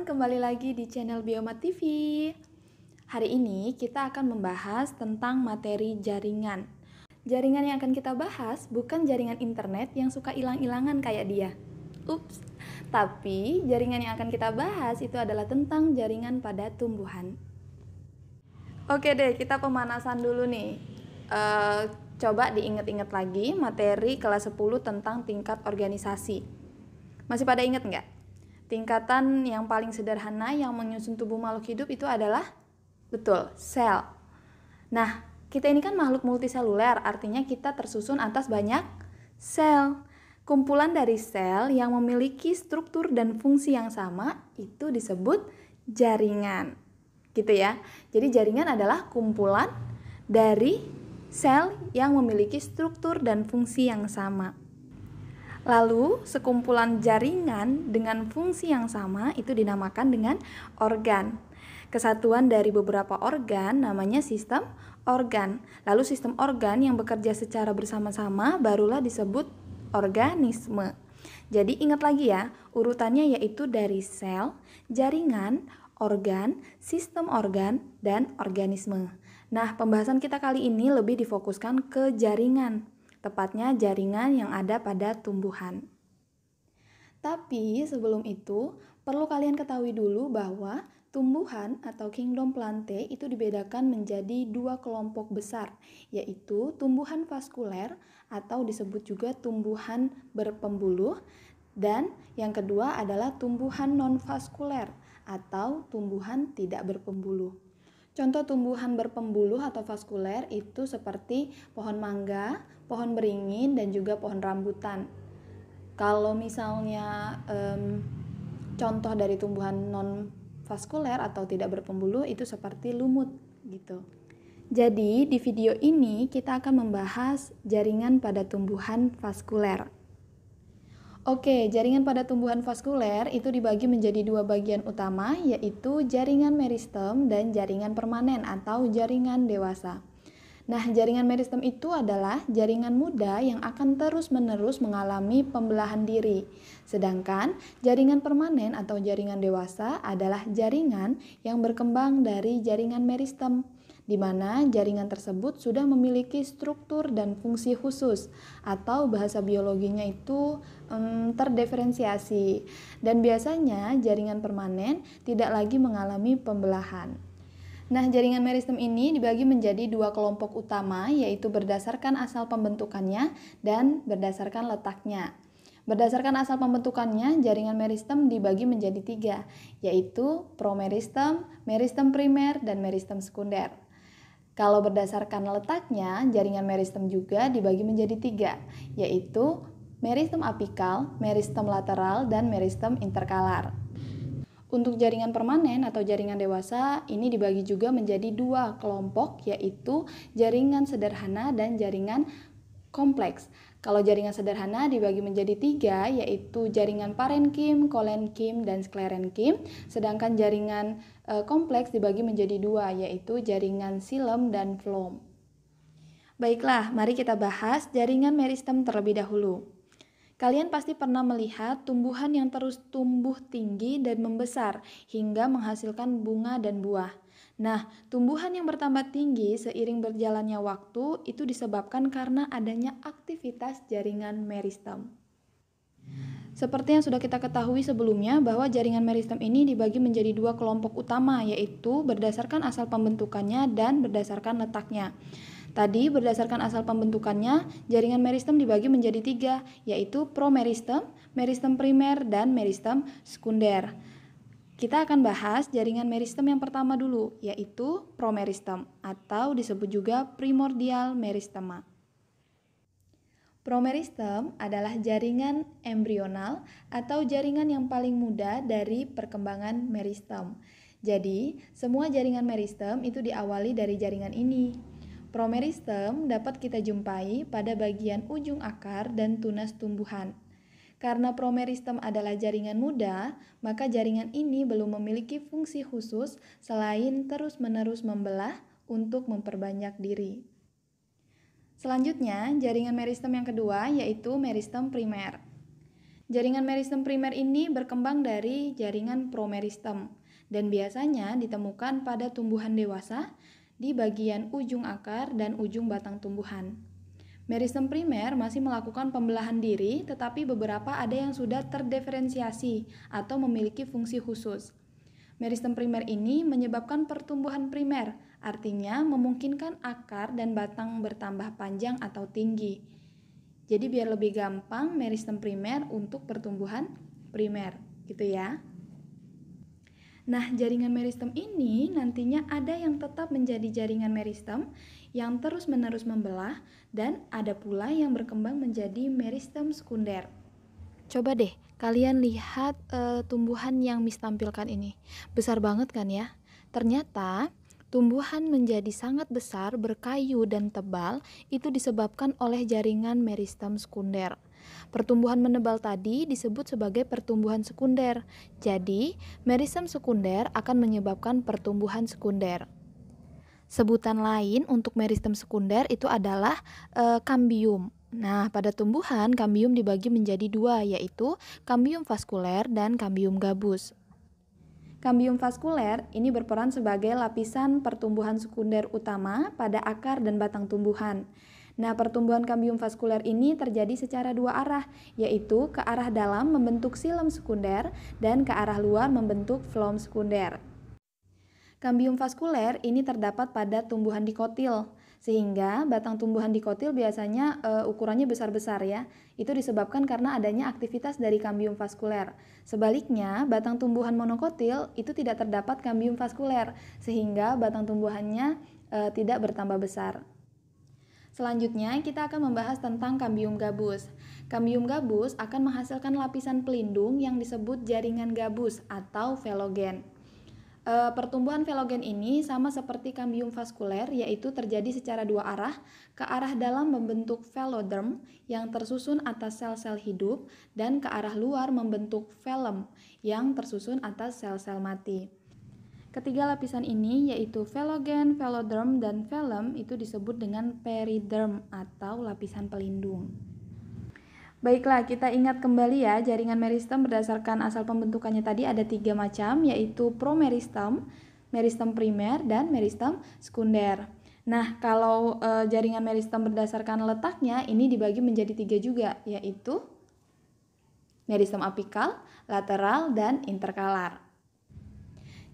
teman-teman, kembali lagi di channel Biomat TV. Hari ini kita akan membahas tentang materi jaringan. Jaringan yang akan kita bahas bukan jaringan internet yang suka hilang-hilangan kayak dia. Ups. Tapi jaringan yang akan kita bahas itu adalah tentang jaringan pada tumbuhan. Oke deh, kita pemanasan dulu nih. Coba diingat-ingat lagi materi kelas 10 tentang tingkat organisasi. Masih pada ingat nggak? Tingkatan yang paling sederhana yang menyusun tubuh makhluk hidup itu adalah, betul, sel. Nah, kita ini kan makhluk multiseluler, artinya kita tersusun atas banyak sel. Kumpulan dari sel yang memiliki struktur dan fungsi yang sama itu disebut jaringan. Gitu ya. Jadi jaringan adalah kumpulan dari sel yang memiliki struktur dan fungsi yang sama. Lalu, sekumpulan jaringan dengan fungsi yang sama itu dinamakan dengan organ. Kesatuan dari beberapa organ namanya sistem organ. Lalu sistem organ yang bekerja secara bersama-sama barulah disebut organisme. Jadi ingat lagi ya, urutannya yaitu dari sel, jaringan, organ, sistem organ, dan organisme. Nah, pembahasan kita kali ini lebih difokuskan ke jaringan. Tepatnya jaringan yang ada pada tumbuhan. Tapi sebelum itu, perlu kalian ketahui dulu bahwa tumbuhan atau kingdom plantae itu dibedakan menjadi dua kelompok besar, yaitu tumbuhan vaskuler atau disebut juga tumbuhan berpembuluh, dan yang kedua adalah tumbuhan non-vaskuler atau tumbuhan tidak berpembuluh. Contoh tumbuhan berpembuluh atau vaskuler itu seperti pohon mangga, pohon beringin, dan juga pohon rambutan. Kalau misalnya contoh dari tumbuhan non-vaskuler atau tidak berpembuluh itu seperti lumut gitu. Jadi di video ini kita akan membahas jaringan pada tumbuhan vaskuler. Oke, jaringan pada tumbuhan vaskuler itu dibagi menjadi dua bagian utama, yaitu jaringan meristem dan jaringan permanen atau jaringan dewasa. Nah, jaringan meristem itu adalah jaringan muda yang akan terus-menerus mengalami pembelahan diri. Sedangkan jaringan permanen atau jaringan dewasa adalah jaringan yang berkembang dari jaringan meristem, di mana jaringan tersebut sudah memiliki struktur dan fungsi khusus atau bahasa biologinya itu terdiferensiasi, dan biasanya jaringan permanen tidak lagi mengalami pembelahan. Nah, jaringan meristem ini dibagi menjadi dua kelompok utama, yaitu berdasarkan asal pembentukannya dan berdasarkan letaknya. Berdasarkan asal pembentukannya, jaringan meristem dibagi menjadi tiga, yaitu promeristem, meristem primer, dan meristem sekunder. Kalau berdasarkan letaknya, jaringan meristem juga dibagi menjadi tiga, yaitu meristem apikal, meristem lateral, dan meristem interkalar. Untuk jaringan permanen atau jaringan dewasa, ini dibagi juga menjadi dua kelompok, yaitu jaringan sederhana dan jaringan kompleks. Kalau jaringan sederhana dibagi menjadi tiga, yaitu jaringan parenkim, kolenkim, dan sklerenkim. Sedangkan jaringan kompleks dibagi menjadi dua, yaitu jaringan xilem dan floem. Baiklah, mari kita bahas jaringan meristem terlebih dahulu. Kalian pasti pernah melihat tumbuhan yang terus tumbuh tinggi dan membesar hingga menghasilkan bunga dan buah. Nah, tumbuhan yang bertambah tinggi seiring berjalannya waktu itu disebabkan karena adanya aktivitas jaringan meristem. Seperti yang sudah kita ketahui sebelumnya bahwa jaringan meristem ini dibagi menjadi dua kelompok utama, yaitu berdasarkan asal pembentukannya dan berdasarkan letaknya. Tadi berdasarkan asal pembentukannya, jaringan meristem dibagi menjadi tiga, yaitu promeristem, meristem primer, dan meristem sekunder. Kita akan bahas jaringan meristem yang pertama dulu, yaitu promeristem atau disebut juga primordial meristema. Promeristem adalah jaringan embrional atau jaringan yang paling muda dari perkembangan meristem. Jadi, semua jaringan meristem itu diawali dari jaringan ini. Promeristem dapat kita jumpai pada bagian ujung akar dan tunas tumbuhan. Karena promeristem adalah jaringan muda, maka jaringan ini belum memiliki fungsi khusus selain terus-menerus membelah untuk memperbanyak diri. Selanjutnya, jaringan meristem yang kedua yaitu meristem primer. Jaringan meristem primer ini berkembang dari jaringan promeristem dan biasanya ditemukan pada tumbuhan dewasa di bagian ujung akar dan ujung batang tumbuhan. Meristem primer masih melakukan pembelahan diri, tetapi beberapa ada yang sudah terdiferensiasi atau memiliki fungsi khusus. Meristem primer ini menyebabkan pertumbuhan primer, artinya memungkinkan akar dan batang bertambah panjang atau tinggi. Jadi biar lebih gampang, meristem primer untuk pertumbuhan primer, gitu ya. Nah, jaringan meristem ini nantinya ada yang tetap menjadi jaringan meristem yang terus-menerus membelah dan ada pula yang berkembang menjadi meristem sekunder. Coba deh kalian lihat tumbuhan yang Miss tampilkan ini. Besar banget kan ya? Ternyata tumbuhan menjadi sangat besar, berkayu dan tebal itu disebabkan oleh jaringan meristem sekunder. Pertumbuhan menebal tadi disebut sebagai pertumbuhan sekunder. Jadi, meristem sekunder akan menyebabkan pertumbuhan sekunder. Sebutan lain untuk meristem sekunder itu adalah kambium. Nah, pada tumbuhan kambium dibagi menjadi dua, yaitu kambium vaskuler dan kambium gabus. Kambium vaskuler ini berperan sebagai lapisan pertumbuhan sekunder utama pada akar dan batang tumbuhan. Nah, pertumbuhan kambium vaskuler ini terjadi secara dua arah, yaitu ke arah dalam membentuk xilem sekunder dan ke arah luar membentuk floem sekunder. Kambium vaskuler ini terdapat pada tumbuhan dikotil, sehingga batang tumbuhan dikotil biasanya ukurannya besar-besar ya. Itu disebabkan karena adanya aktivitas dari kambium vaskuler. Sebaliknya, batang tumbuhan monokotil itu tidak terdapat kambium vaskuler, sehingga batang tumbuhannya tidak bertambah besar. Selanjutnya, kita akan membahas tentang kambium gabus. Kambium gabus akan menghasilkan lapisan pelindung yang disebut jaringan gabus atau velogen. Pertumbuhan velogen ini sama seperti kambium vaskuler, yaitu terjadi secara dua arah, ke arah dalam membentuk veloderm yang tersusun atas sel-sel hidup dan ke arah luar membentuk velum yang tersusun atas sel-sel mati. Ketiga lapisan ini yaitu velogen, veloderm, dan velum itu disebut dengan periderm atau lapisan pelindung. Baiklah, kita ingat kembali ya, jaringan meristem berdasarkan asal pembentukannya tadi ada 3 macam, yaitu promeristem, meristem primer, dan meristem sekunder. Nah, kalau jaringan meristem berdasarkan letaknya ini dibagi menjadi 3 juga, yaitu meristem apikal, lateral, dan interkalar.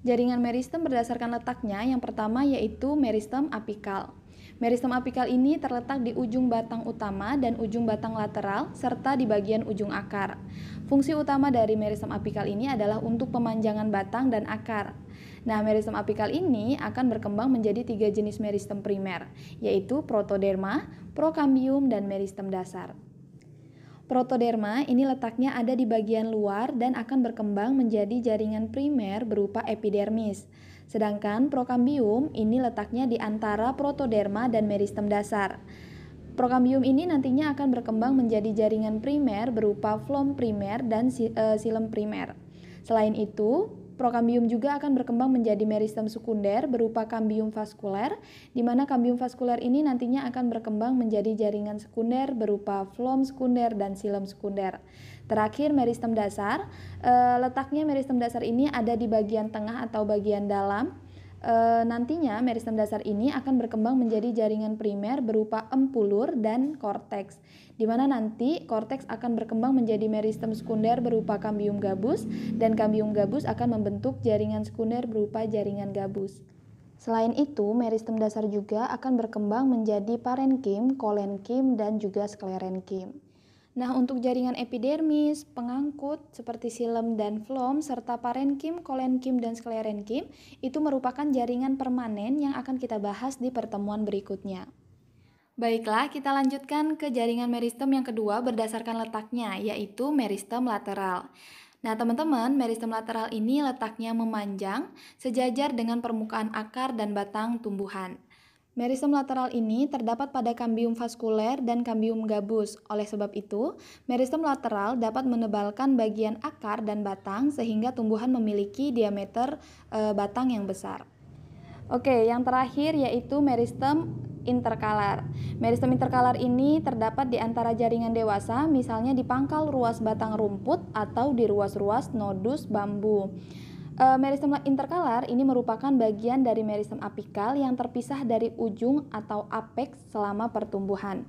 Jaringan meristem berdasarkan letaknya yang pertama yaitu meristem apikal. Meristem apikal ini terletak di ujung batang utama dan ujung batang lateral serta di bagian ujung akar. Fungsi utama dari meristem apikal ini adalah untuk pemanjangan batang dan akar. Nah, meristem apikal ini akan berkembang menjadi 3 jenis meristem primer, yaitu protoderma, prokambium, dan meristem dasar. Protoderma ini letaknya ada di bagian luar dan akan berkembang menjadi jaringan primer berupa epidermis. Sedangkan prokambium ini letaknya di antara protoderma dan meristem dasar. Prokambium ini nantinya akan berkembang menjadi jaringan primer berupa floem primer dan xilem primer. Selain itu, prokambium juga akan berkembang menjadi meristem sekunder berupa kambium vaskuler, di mana kambium vaskuler ini nantinya akan berkembang menjadi jaringan sekunder berupa floem sekunder dan xilem sekunder. Terakhir, meristem dasar, letaknya meristem dasar ini ada di bagian tengah atau bagian dalam. Nantinya meristem dasar ini akan berkembang menjadi jaringan primer berupa empulur dan korteks, di mana nanti korteks akan berkembang menjadi meristem sekunder berupa kambium gabus dan kambium gabus akan membentuk jaringan sekunder berupa jaringan gabus. Selain itu, meristem dasar juga akan berkembang menjadi parenkim, kolenkim, dan juga sklerenkim. Nah, untuk jaringan epidermis, pengangkut seperti xilem dan floem, serta parenkim, kolenkim, dan sklerenkim itu merupakan jaringan permanen yang akan kita bahas di pertemuan berikutnya. Baiklah, kita lanjutkan ke jaringan meristem yang kedua berdasarkan letaknya, yaitu meristem lateral. Nah, teman-teman, meristem lateral ini letaknya memanjang, sejajar dengan permukaan akar dan batang tumbuhan. Meristem lateral ini terdapat pada kambium vaskuler dan kambium gabus. Oleh sebab itu, meristem lateral dapat menebalkan bagian akar dan batang sehingga tumbuhan memiliki diameter batang yang besar. Oke, yang terakhir yaitu meristem interkalar. Meristem interkalar ini terdapat di antara jaringan dewasa, misalnya di pangkal ruas batang rumput atau di ruas-ruas nodus bambu. Meristem interkalar ini merupakan bagian dari meristem apikal yang terpisah dari ujung atau apeks selama pertumbuhan.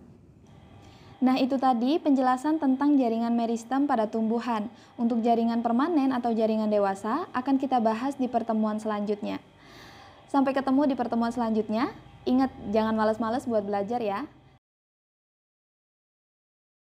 Nah, itu tadi penjelasan tentang jaringan meristem pada tumbuhan. Untuk jaringan permanen atau jaringan dewasa akan kita bahas di pertemuan selanjutnya. Sampai ketemu di pertemuan selanjutnya. Ingat, jangan malas-malas buat belajar ya.